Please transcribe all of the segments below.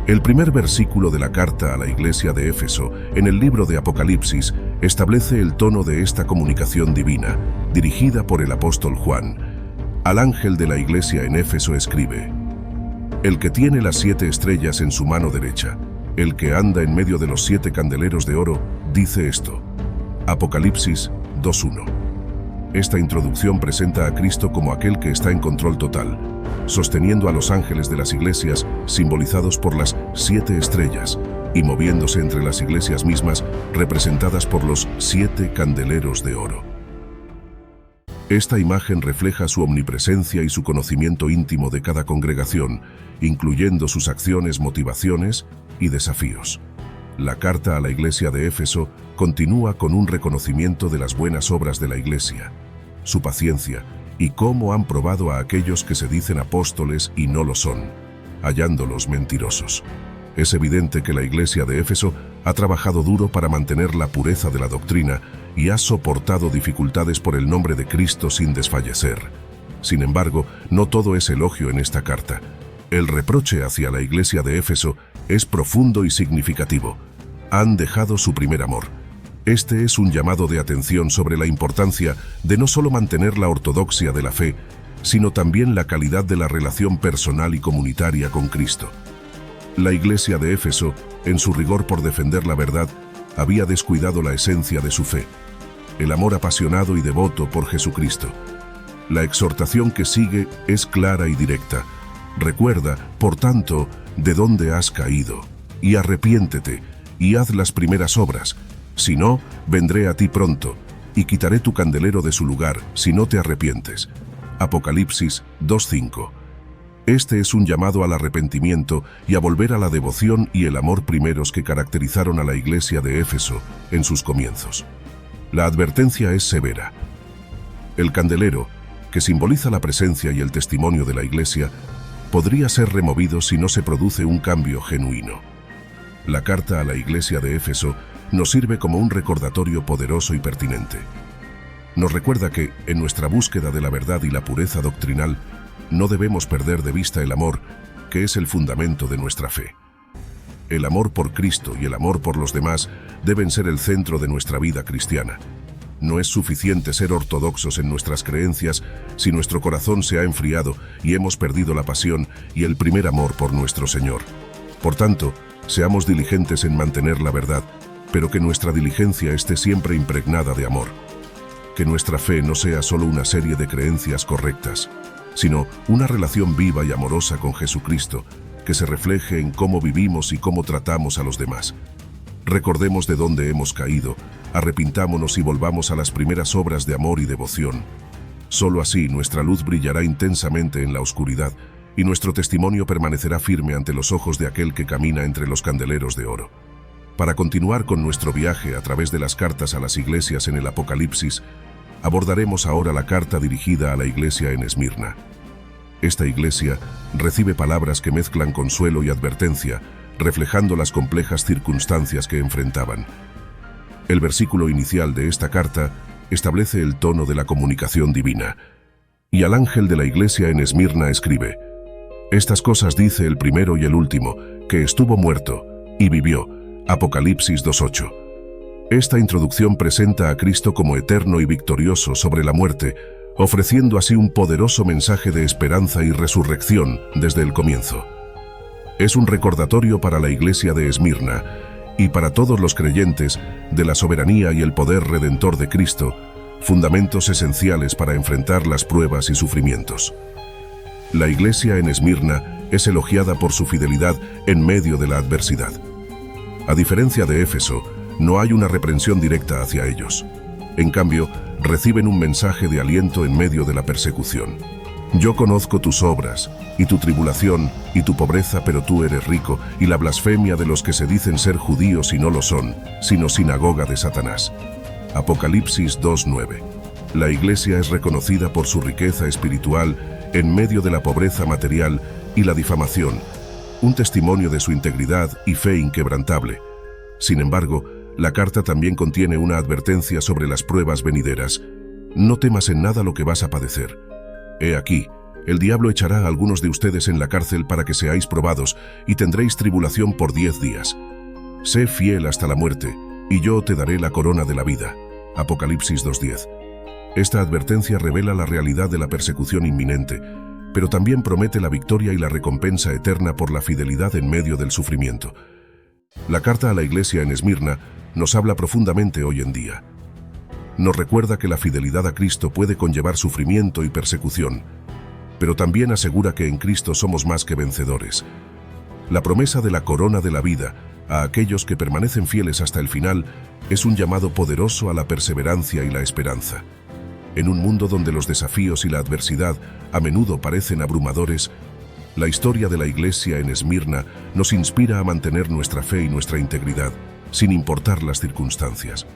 El primer versículo de la carta a la iglesia de Éfeso, en el libro de Apocalipsis, establece el tono de esta comunicación divina, dirigida por el apóstol Juan. Al ángel de la iglesia en Éfeso escribe: El que tiene las 7 estrellas en su mano derecha, el que anda en medio de los 7 candeleros de oro, dice esto. Apocalipsis 2:1. Esta introducción presenta a Cristo como aquel que está en control total, sosteniendo a los ángeles de las iglesias simbolizados por las 7 estrellas y moviéndose entre las iglesias mismas representadas por los 7 candeleros de oro. Esta imagen refleja su omnipresencia y su conocimiento íntimo de cada congregación, incluyendo sus acciones, motivaciones y desafíos. La carta a la iglesia de Éfeso continúa con un reconocimiento de las buenas obras de la iglesia, su paciencia y cómo han probado a aquellos que se dicen apóstoles y no lo son, hallándolos mentirosos. Es evidente que la iglesia de Éfeso ha trabajado duro para mantener la pureza de la doctrina y ha soportado dificultades por el nombre de Cristo sin desfallecer. Sin embargo, no todo es elogio en esta carta. El reproche hacia la iglesia de Éfeso es profundo y significativo. Han dejado su primer amor. Este es un llamado de atención sobre la importancia de no solo mantener la ortodoxia de la fe, sino también la calidad de la relación personal y comunitaria con Cristo. La iglesia de Éfeso, en su rigor por defender la verdad, había descuidado la esencia de su fe, el amor apasionado y devoto por Jesucristo. La exhortación que sigue es clara y directa. Recuerda, por tanto, de dónde has caído, y arrepiéntete, y haz las primeras obras. Si no, vendré a ti pronto, y quitaré tu candelero de su lugar, si no te arrepientes. Apocalipsis 2:5. Este es un llamado al arrepentimiento y a volver a la devoción y el amor primeros que caracterizaron a la iglesia de Éfeso en sus comienzos. La advertencia es severa. El candelero, que simboliza la presencia y el testimonio de la iglesia, podría ser removido si no se produce un cambio genuino. La carta a la iglesia de Éfeso nos sirve como un recordatorio poderoso y pertinente. Nos recuerda que, en nuestra búsqueda de la verdad y la pureza doctrinal, no debemos perder de vista el amor, que es el fundamento de nuestra fe. El amor por Cristo y el amor por los demás deben ser el centro de nuestra vida cristiana. No es suficiente ser ortodoxos en nuestras creencias si nuestro corazón se ha enfriado y hemos perdido la pasión y el primer amor por nuestro Señor. Por tanto, seamos diligentes en mantener la verdad, pero que nuestra diligencia esté siempre impregnada de amor. Que nuestra fe no sea solo una serie de creencias correctas, sino una relación viva y amorosa con Jesucristo, que se refleje en cómo vivimos y cómo tratamos a los demás. Recordemos de dónde hemos caído, arrepintámonos y volvamos a las primeras obras de amor y devoción. Solo así nuestra luz brillará intensamente en la oscuridad y nuestro testimonio permanecerá firme ante los ojos de aquel que camina entre los candeleros de oro. Para continuar con nuestro viaje a través de las cartas a las iglesias en el Apocalipsis, abordaremos ahora la carta dirigida a la iglesia en Esmirna. Esta iglesia recibe palabras que mezclan consuelo y advertencia, reflejando las complejas circunstancias que enfrentaban. El versículo inicial de esta carta establece el tono de la comunicación divina. Y al ángel de la iglesia en Esmirna escribe: Estas cosas dice el primero y el último, que estuvo muerto y vivió. Apocalipsis 2:8. Esta introducción presenta a Cristo como eterno y victorioso sobre la muerte, ofreciendo así un poderoso mensaje de esperanza y resurrección desde el comienzo. Es un recordatorio para la iglesia de Esmirna y para todos los creyentes de la soberanía y el poder redentor de Cristo, fundamentos esenciales para enfrentar las pruebas y sufrimientos. La iglesia en Esmirna es elogiada por su fidelidad en medio de la adversidad. A diferencia de Éfeso, no hay una reprensión directa hacia ellos. En cambio, reciben un mensaje de aliento en medio de la persecución. Yo conozco tus obras, y tu tribulación, y tu pobreza, pero tú eres rico, y la blasfemia de los que se dicen ser judíos y no lo son, sino sinagoga de Satanás. Apocalipsis 2:9. La iglesia es reconocida por su riqueza espiritual en medio de la pobreza material y la difamación, un testimonio de su integridad y fe inquebrantable. Sin embargo, la carta también contiene una advertencia sobre las pruebas venideras. No temas en nada lo que vas a padecer. He aquí, El diablo echará a algunos de ustedes en la cárcel para que seáis probados, y tendréis tribulación por 10 días. Sé fiel hasta la muerte, y yo te daré la corona de la vida. Apocalipsis 2:10. Esta advertencia revela la realidad de la persecución inminente, pero también promete la victoria y la recompensa eterna por la fidelidad en medio del sufrimiento. La carta a la iglesia en Esmirna nos habla profundamente hoy en día. Nos recuerda que la fidelidad a Cristo puede conllevar sufrimiento y persecución, pero también asegura que en Cristo somos más que vencedores. La promesa de la corona de la vida a aquellos que permanecen fieles hasta el final es un llamado poderoso a la perseverancia y la esperanza. En un mundo donde los desafíos y la adversidad a menudo parecen abrumadores, la historia de la iglesia en Esmirna nos inspira a mantener nuestra fe y nuestra integridad, sin importar las circunstancias.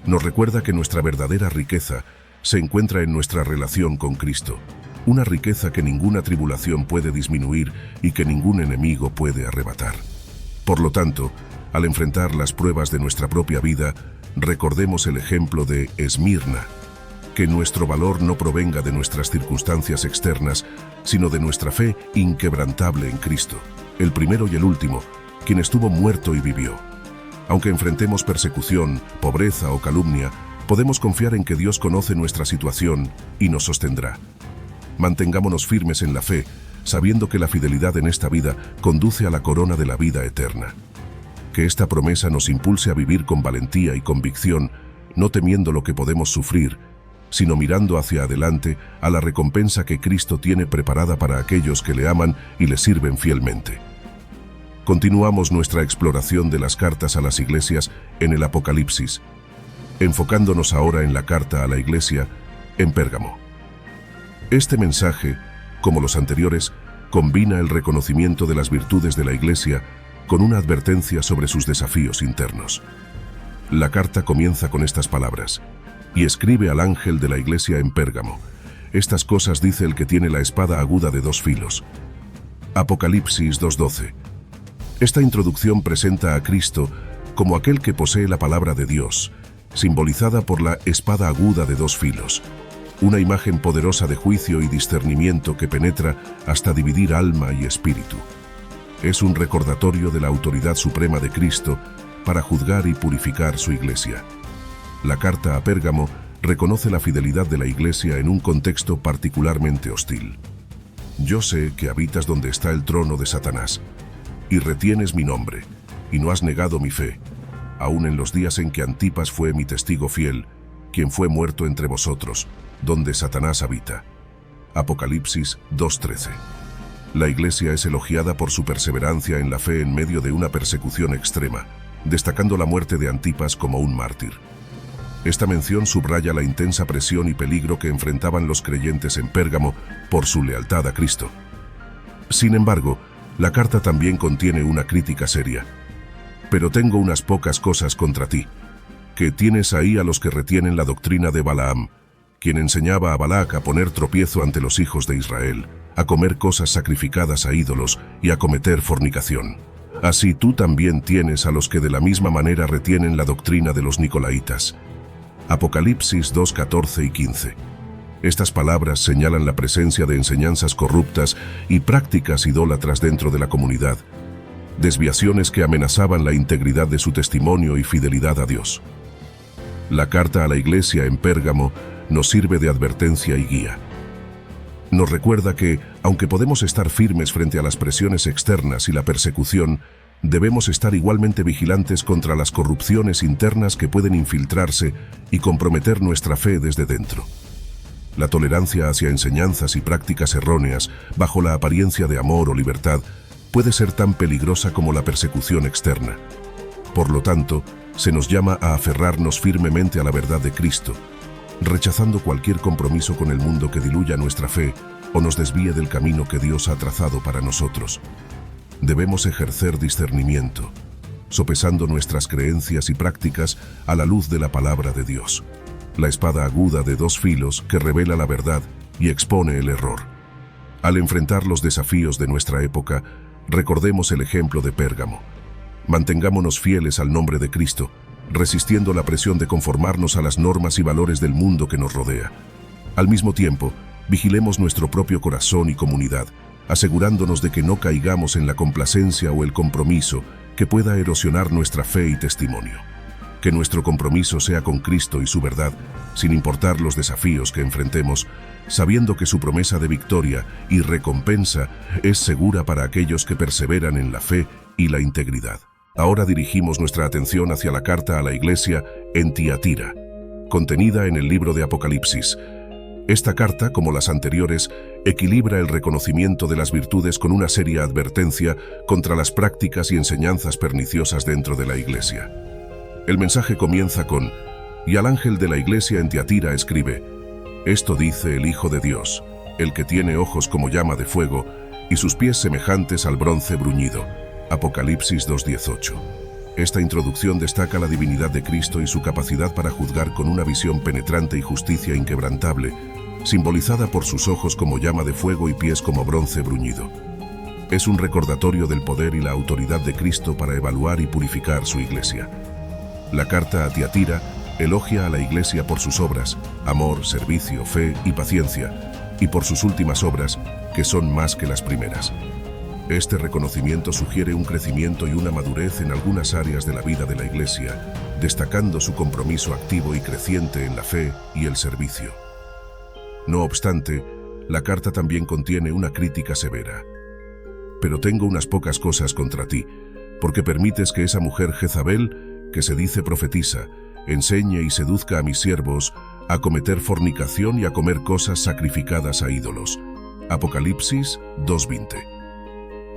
Nos recuerda que nuestra verdadera riqueza se encuentra en nuestra relación con Cristo, una riqueza que ninguna tribulación puede disminuir y que ningún enemigo puede arrebatar. Por lo tanto, al enfrentar las pruebas de nuestra propia vida, recordemos el ejemplo de Esmirna, que nuestro valor no provenga de nuestras circunstancias externas, sino de nuestra fe inquebrantable en Cristo, el primero y el último, quien estuvo muerto y vivió. Aunque enfrentemos persecución, pobreza o calumnia, podemos confiar en que Dios conoce nuestra situación y nos sostendrá. Mantengámonos firmes en la fe, sabiendo que la fidelidad en esta vida conduce a la corona de la vida eterna. Que esta promesa nos impulse a vivir con valentía y convicción, no temiendo lo que podemos sufrir, sino mirando hacia adelante a la recompensa que Cristo tiene preparada para aquellos que le aman y le sirven fielmente. Continuamos nuestra exploración de las cartas a las iglesias en el Apocalipsis, enfocándonos ahora en la carta a la iglesia en Pérgamo. Este mensaje, como los anteriores, combina el reconocimiento de las virtudes de la iglesia con una advertencia sobre sus desafíos internos. La carta comienza con estas palabras: y escribe al ángel de la iglesia en Pérgamo. Estas cosas dice el que tiene la espada aguda de 2 filos. Apocalipsis 2:12. Esta introducción presenta a Cristo como aquel que posee la palabra de Dios, simbolizada por la espada aguda de 2 filos, una imagen poderosa de juicio y discernimiento que penetra hasta dividir alma y espíritu. Es un recordatorio de la autoridad suprema de Cristo para juzgar y purificar su iglesia. La carta a Pérgamo reconoce la fidelidad de la iglesia en un contexto particularmente hostil. Yo sé que habitas donde está el trono de Satanás, y retienes mi nombre, y no has negado mi fe, aun en los días en que Antipas fue mi testigo fiel, quien fue muerto entre vosotros, donde Satanás habita. Apocalipsis 2:13. La iglesia es elogiada por su perseverancia en la fe en medio de una persecución extrema, destacando la muerte de Antipas como un mártir. Esta mención subraya la intensa presión y peligro que enfrentaban los creyentes en Pérgamo por su lealtad a Cristo. Sin embargo, la carta también contiene una crítica seria. Pero tengo unas pocas cosas contra ti, que tienes ahí a los que retienen la doctrina de Balaam, quien enseñaba a Balac a poner tropiezo ante los hijos de Israel, a comer cosas sacrificadas a ídolos y a cometer fornicación. Así tú también tienes a los que de la misma manera retienen la doctrina de los Nicolaitas. Apocalipsis 2:14 y 15. Estas palabras señalan la presencia de enseñanzas corruptas y prácticas idólatras dentro de la comunidad, desviaciones que amenazaban la integridad de su testimonio y fidelidad a Dios. La carta a la iglesia en Pérgamo nos sirve de advertencia y guía. Nos recuerda que, aunque podemos estar firmes frente a las presiones externas y la persecución, debemos estar igualmente vigilantes contra las corrupciones internas que pueden infiltrarse y comprometer nuestra fe desde dentro. La tolerancia hacia enseñanzas y prácticas erróneas, bajo la apariencia de amor o libertad, puede ser tan peligrosa como la persecución externa. Por lo tanto, se nos llama a aferrarnos firmemente a la verdad de Cristo, rechazando cualquier compromiso con el mundo que diluya nuestra fe o nos desvíe del camino que Dios ha trazado para nosotros. Debemos ejercer discernimiento, sopesando nuestras creencias y prácticas a la luz de la palabra de Dios, la espada aguda de 2 filos que revela la verdad y expone el error. Al enfrentar los desafíos de nuestra época, recordemos el ejemplo de Pérgamo. Mantengámonos fieles al nombre de Cristo, resistiendo la presión de conformarnos a las normas y valores del mundo que nos rodea. Al mismo tiempo, vigilemos nuestro propio corazón y comunidad, asegurándonos de que no caigamos en la complacencia o el compromiso que pueda erosionar nuestra fe y testimonio. Que nuestro compromiso sea con Cristo y su verdad, sin importar los desafíos que enfrentemos, sabiendo que su promesa de victoria y recompensa es segura para aquellos que perseveran en la fe y la integridad. Ahora dirigimos nuestra atención hacia la carta a la iglesia en Tiatira, contenida en el libro de Apocalipsis. Esta carta, como las anteriores, equilibra el reconocimiento de las virtudes con una seria advertencia contra las prácticas y enseñanzas perniciosas dentro de la iglesia. El mensaje comienza con: «Y al ángel de la iglesia en Tiatira escribe: Esto dice el Hijo de Dios, el que tiene ojos como llama de fuego y sus pies semejantes al bronce bruñido». Apocalipsis 2:18. Esta introducción destaca la divinidad de Cristo y su capacidad para juzgar con una visión penetrante y justicia inquebrantable, simbolizada por sus ojos como llama de fuego y pies como bronce bruñido. Es un recordatorio del poder y la autoridad de Cristo para evaluar y purificar su iglesia. La carta a Tiatira elogia a la iglesia por sus obras, amor, servicio, fe y paciencia, y por sus últimas obras, que son más que las primeras. Este reconocimiento sugiere un crecimiento y una madurez en algunas áreas de la vida de la iglesia, destacando su compromiso activo y creciente en la fe y el servicio. No obstante, la carta también contiene una crítica severa. «Pero tengo unas pocas cosas contra ti, porque permites que esa mujer Jezabel, que se dice profetiza, enseñe y seduzca a mis siervos a cometer fornicación y a comer cosas sacrificadas a ídolos». Apocalipsis 2:20.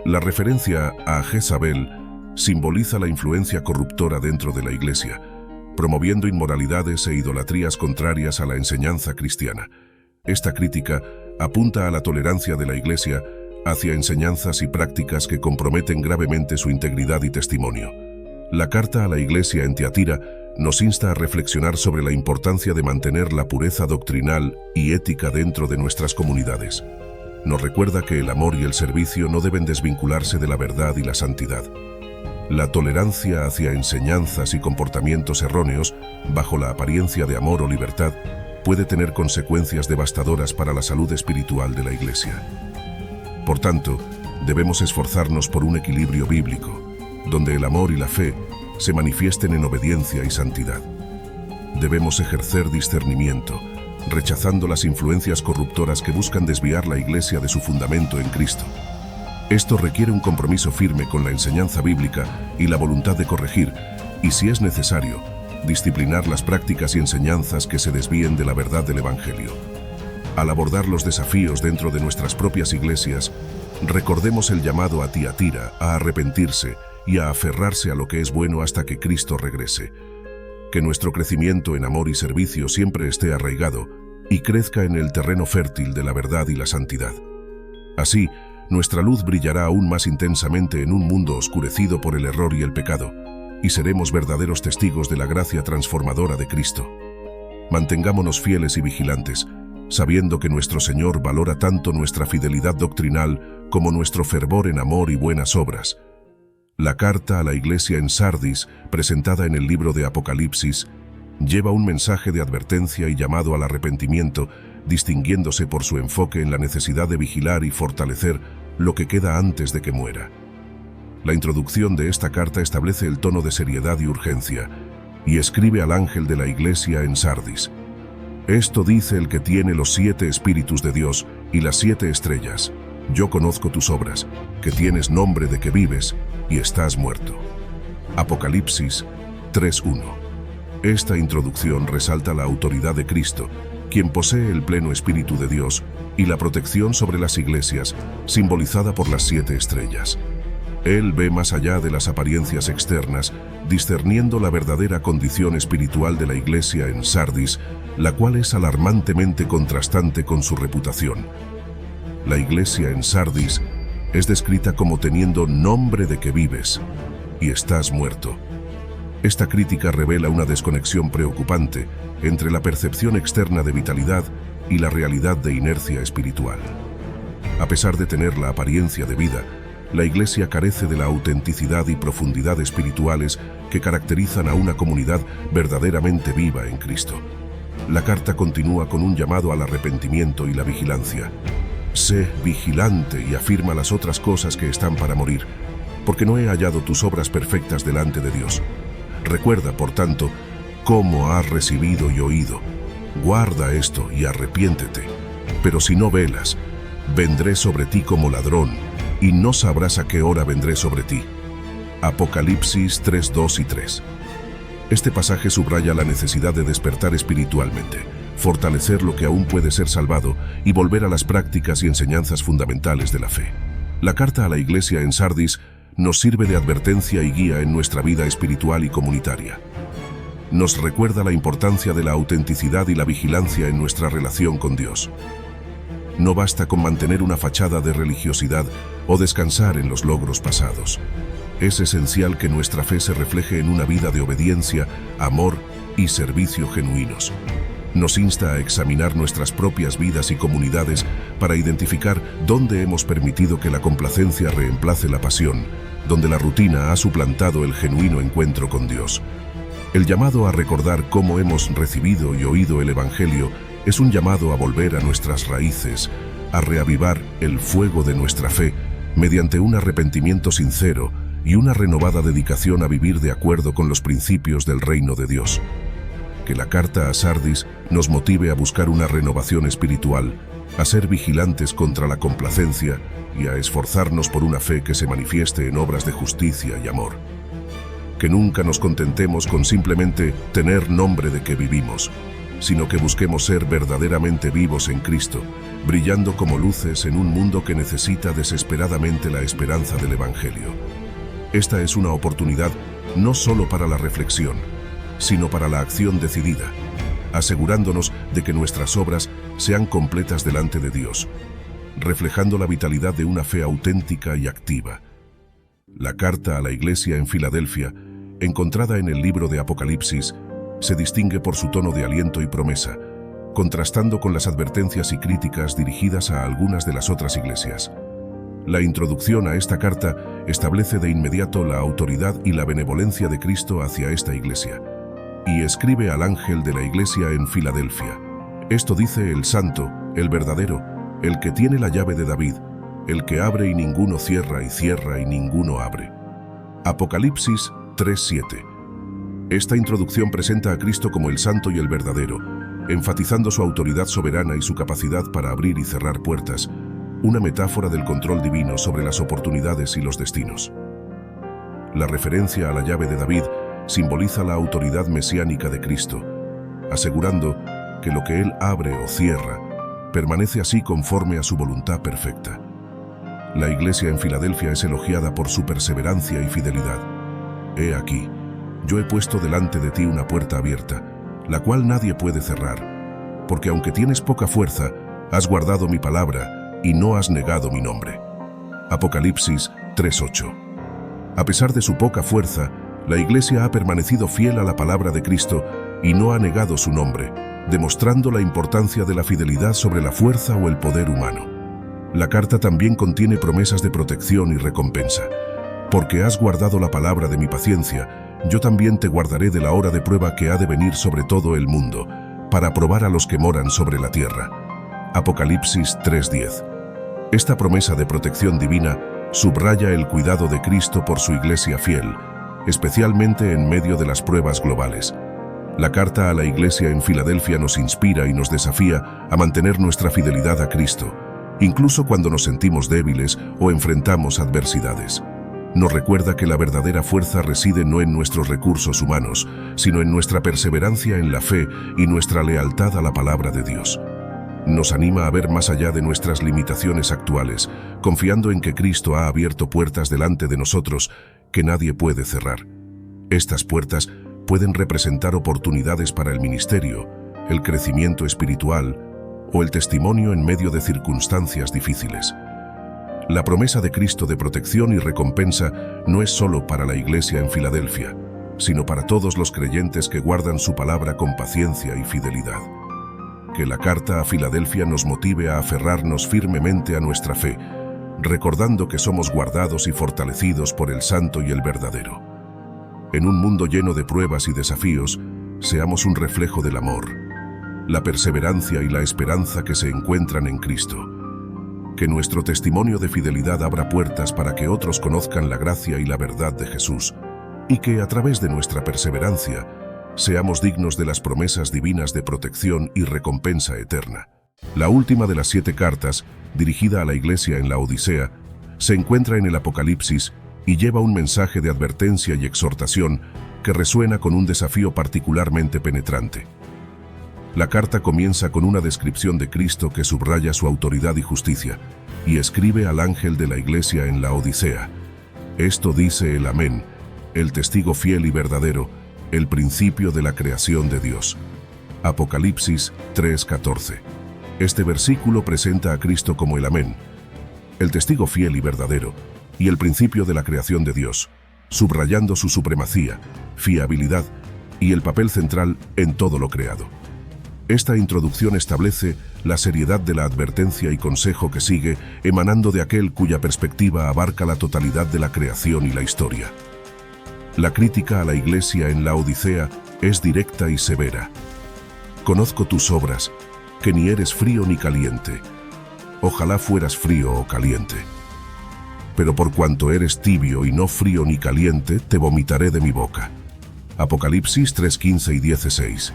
La referencia a Jezabel simboliza la influencia corruptora dentro de la iglesia, promoviendo inmoralidades e idolatrías contrarias a la enseñanza cristiana. Esta crítica apunta a la tolerancia de la iglesia hacia enseñanzas y prácticas que comprometen gravemente su integridad y testimonio. La carta a la iglesia en Tiatira nos insta a reflexionar sobre la importancia de mantener la pureza doctrinal y ética dentro de nuestras comunidades. Nos recuerda que el amor y el servicio no deben desvincularse de la verdad y la santidad. La tolerancia hacia enseñanzas y comportamientos erróneos, bajo la apariencia de amor o libertad, puede tener consecuencias devastadoras para la salud espiritual de la iglesia. Por tanto, debemos esforzarnos por un equilibrio bíblico, donde el amor y la fe se manifiesten en obediencia y santidad. Debemos ejercer discernimiento, rechazando las influencias corruptoras que buscan desviar la iglesia de su fundamento en Cristo. Esto requiere un compromiso firme con la enseñanza bíblica y la voluntad de corregir, y si es necesario, disciplinar las prácticas y enseñanzas que se desvíen de la verdad del Evangelio. Al abordar los desafíos dentro de nuestras propias iglesias, recordemos el llamado a Tiatira a arrepentirse y a aferrarse a lo que es bueno hasta que Cristo regrese. Que nuestro crecimiento en amor y servicio siempre esté arraigado y crezca en el terreno fértil de la verdad y la santidad. Así, nuestra luz brillará aún más intensamente en un mundo oscurecido por el error y el pecado, y seremos verdaderos testigos de la gracia transformadora de Cristo. Mantengámonos fieles y vigilantes, sabiendo que nuestro Señor valora tanto nuestra fidelidad doctrinal como nuestro fervor en amor y buenas obras. La carta a la iglesia en Sardis, presentada en el libro de Apocalipsis, lleva un mensaje de advertencia y llamado al arrepentimiento, distinguiéndose por su enfoque en la necesidad de vigilar y fortalecer lo que queda antes de que muera. La introducción de esta carta establece el tono de seriedad y urgencia, y escribe al ángel de la iglesia en Sardis: «Esto dice el que tiene los 7 espíritus de Dios y las 7 estrellas. Yo conozco tus obras, que tienes nombre de que vives y estás muerto». Apocalipsis 3:1. Esta introducción resalta la autoridad de Cristo, quien posee el pleno Espíritu de Dios, y la protección sobre las iglesias, simbolizada por las 7 estrellas. Él ve más allá de las apariencias externas, discerniendo la verdadera condición espiritual de la iglesia en Sardis, la cual es alarmantemente contrastante con su reputación. La iglesia en Sardis es descrita como teniendo nombre de que vives y estás muerto. Esta crítica revela una desconexión preocupante entre la percepción externa de vitalidad y la realidad de inercia espiritual. A pesar de tener la apariencia de vida, la iglesia carece de la autenticidad y profundidad espirituales que caracterizan a una comunidad verdaderamente viva en Cristo. La carta continúa con un llamado al arrepentimiento y la vigilancia. Sé vigilante y afirma las otras cosas que están para morir, porque no he hallado tus obras perfectas delante de Dios. Recuerda, por tanto, cómo has recibido y oído. Guarda esto y arrepiéntete. Pero si no velas, vendré sobre ti como ladrón, y no sabrás a qué hora vendré sobre ti. Apocalipsis 3, 2 y 3. Este pasaje subraya la necesidad de despertar espiritualmente, fortalecer lo que aún puede ser salvado y volver a las prácticas y enseñanzas fundamentales de la fe. La carta a la iglesia en Sardis nos sirve de advertencia y guía en nuestra vida espiritual y comunitaria. Nos recuerda la importancia de la autenticidad y la vigilancia en nuestra relación con Dios. No basta con mantener una fachada de religiosidad o descansar en los logros pasados. Es esencial que nuestra fe se refleje en una vida de obediencia, amor y servicio genuinos. Nos insta a examinar nuestras propias vidas y comunidades para identificar dónde hemos permitido que la complacencia reemplace la pasión, donde la rutina ha suplantado el genuino encuentro con Dios. El llamado a recordar cómo hemos recibido y oído el Evangelio es un llamado a volver a nuestras raíces, a reavivar el fuego de nuestra fe mediante un arrepentimiento sincero y una renovada dedicación a vivir de acuerdo con los principios del reino de Dios. Que la carta a Sardis nos motive a buscar una renovación espiritual, a ser vigilantes contra la complacencia y a esforzarnos por una fe que se manifieste en obras de justicia y amor. Que nunca nos contentemos con simplemente tener nombre de que vivimos, sino que busquemos ser verdaderamente vivos en Cristo, brillando como luces en un mundo que necesita desesperadamente la esperanza del Evangelio. Esta es una oportunidad no solo para la reflexión, sino para la acción decidida, asegurándonos de que nuestras obras sean completas delante de Dios, reflejando la vitalidad de una fe auténtica y activa. La carta a la iglesia en Filadelfia, encontrada en el libro de Apocalipsis, se distingue por su tono de aliento y promesa, contrastando con las advertencias y críticas dirigidas a algunas de las otras iglesias. La introducción a esta carta establece de inmediato la autoridad y la benevolencia de Cristo hacia esta iglesia, y escribe al ángel de la iglesia en Filadelfia. Esto dice el santo, el verdadero, el que tiene la llave de David, el que abre y ninguno cierra y cierra y ninguno abre. Apocalipsis 3:7. Esta introducción presenta a Cristo como el santo y el verdadero, enfatizando su autoridad soberana y su capacidad para abrir y cerrar puertas, una metáfora del control divino sobre las oportunidades y los destinos. La referencia a la llave de David simboliza la autoridad mesiánica de Cristo, asegurando que lo que Él abre o cierra permanece así conforme a su voluntad perfecta. La iglesia en Filadelfia es elogiada por su perseverancia y fidelidad. He aquí, yo he puesto delante de ti una puerta abierta, la cual nadie puede cerrar, porque aunque tienes poca fuerza, has guardado mi palabra y no has negado mi nombre. Apocalipsis 3:8. A pesar de su poca fuerza, la iglesia ha permanecido fiel a la palabra de Cristo y no ha negado su nombre, demostrando la importancia de la fidelidad sobre la fuerza o el poder humano. La carta también contiene promesas de protección y recompensa. Porque has guardado la palabra de mi paciencia, yo también te guardaré de la hora de prueba que ha de venir sobre todo el mundo, para probar a los que moran sobre la tierra. Apocalipsis 3:10. Esta promesa de protección divina subraya el cuidado de Cristo por su iglesia fiel, especialmente en medio de las pruebas globales. La carta a la iglesia en Filadelfia nos inspira y nos desafía a mantener nuestra fidelidad a Cristo, incluso cuando nos sentimos débiles o enfrentamos adversidades. Nos recuerda que la verdadera fuerza reside no en nuestros recursos humanos, sino en nuestra perseverancia en la fe y nuestra lealtad a la palabra de Dios. Nos anima a ver más allá de nuestras limitaciones actuales, confiando en que Cristo ha abierto puertas delante de nosotros que nadie puede cerrar. Estas puertas pueden representar oportunidades para el ministerio, el crecimiento espiritual o el testimonio en medio de circunstancias difíciles. La promesa de Cristo de protección y recompensa no es solo para la iglesia en Filadelfia, sino para todos los creyentes que guardan su palabra con paciencia y fidelidad. Que la carta a Filadelfia nos motive a aferrarnos firmemente a nuestra fe, recordando que somos guardados y fortalecidos por el Santo y el Verdadero. En un mundo lleno de pruebas y desafíos, seamos un reflejo del amor, la perseverancia y la esperanza que se encuentran en Cristo. Que nuestro testimonio de fidelidad abra puertas para que otros conozcan la gracia y la verdad de Jesús, y que a través de nuestra perseverancia seamos dignos de las promesas divinas de protección y recompensa eterna. La última de las 7 cartas, dirigida a la iglesia en la Odisea, se encuentra en el Apocalipsis y lleva un mensaje de advertencia y exhortación que resuena con un desafío particularmente penetrante. La carta comienza con una descripción de Cristo que subraya su autoridad y justicia, y escribe al ángel de la iglesia en la Odisea: esto dice el Amén, el testigo fiel y verdadero, el principio de la creación de Dios. Apocalipsis 3:14. Este versículo presenta a Cristo como el Amén, el testigo fiel y verdadero, y el principio de la creación de Dios, subrayando su supremacía, fiabilidad y el papel central en todo lo creado. Esta introducción establece la seriedad de la advertencia y consejo que sigue, emanando de aquel cuya perspectiva abarca la totalidad de la creación y la historia. La crítica a la iglesia en la Odisea es directa y severa. Conozco tus obras, que ni eres frío ni caliente. Ojalá fueras frío o caliente. Pero por cuanto eres tibio y no frío ni caliente, te vomitaré de mi boca. Apocalipsis 3:15 y 16.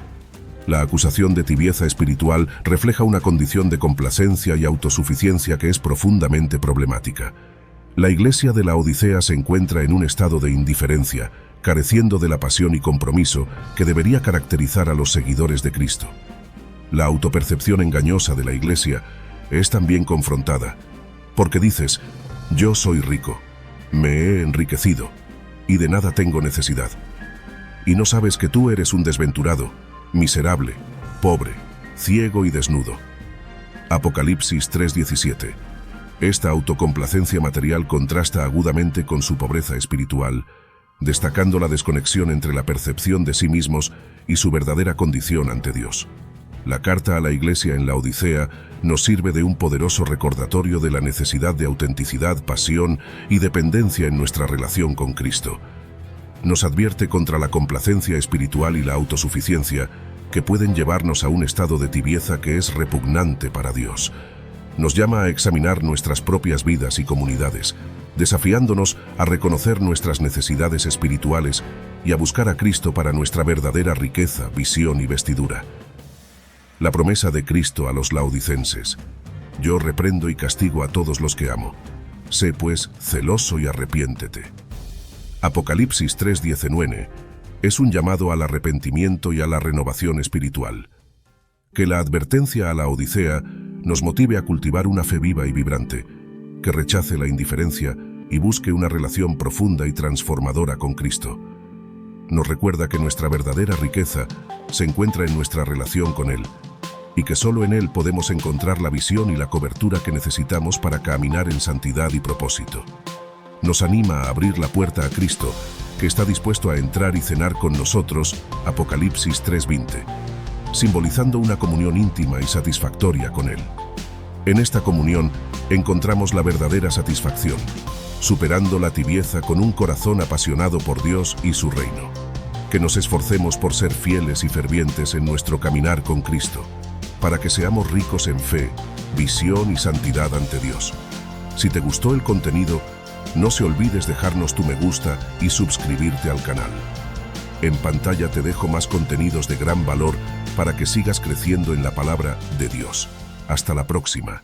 La acusación de tibieza espiritual refleja una condición de complacencia y autosuficiencia que es profundamente problemática. La iglesia de la Odisea se encuentra en un estado de indiferencia, careciendo de la pasión y compromiso que debería caracterizar a los seguidores de Cristo. La autopercepción engañosa de la iglesia es también confrontada, porque dices: yo soy rico, me he enriquecido, y de nada tengo necesidad. Y no sabes que tú eres un desventurado, miserable, pobre, ciego y desnudo. Apocalipsis 3:17. Esta autocomplacencia material contrasta agudamente con su pobreza espiritual, destacando la desconexión entre la percepción de sí mismos y su verdadera condición ante Dios. La carta a la iglesia en la Odisea nos sirve de un poderoso recordatorio de la necesidad de autenticidad, pasión y dependencia en nuestra relación con Cristo. Nos advierte contra la complacencia espiritual y la autosuficiencia, que pueden llevarnos a un estado de tibieza que es repugnante para Dios. Nos llama a examinar nuestras propias vidas y comunidades, desafiándonos a reconocer nuestras necesidades espirituales y a buscar a Cristo para nuestra verdadera riqueza, visión y vestidura. La promesa de Cristo a los laodicenses: yo reprendo y castigo a todos los que amo. Sé pues celoso y arrepiéntete. Apocalipsis 3:19 es un llamado al arrepentimiento y a la renovación espiritual. Que la advertencia a la Odisea nos motive a cultivar una fe viva y vibrante, que rechace la indiferencia y busque una relación profunda y transformadora con Cristo. Nos recuerda que nuestra verdadera riqueza se encuentra en nuestra relación con Él, y que solo en Él podemos encontrar la visión y la cobertura que necesitamos para caminar en santidad y propósito. Nos anima a abrir la puerta a Cristo, que está dispuesto a entrar y cenar con nosotros, Apocalipsis 3:20, simbolizando una comunión íntima y satisfactoria con Él. En esta comunión encontramos la verdadera satisfacción, superando la tibieza con un corazón apasionado por Dios y su reino. Que nos esforcemos por ser fieles y fervientes en nuestro caminar con Cristo, para que seamos ricos en fe, visión y santidad ante Dios. Si te gustó el contenido, no se olvides dejarnos tu me gusta y suscribirte al canal. En pantalla te dejo más contenidos de gran valor para que sigas creciendo en la palabra de Dios. Hasta la próxima.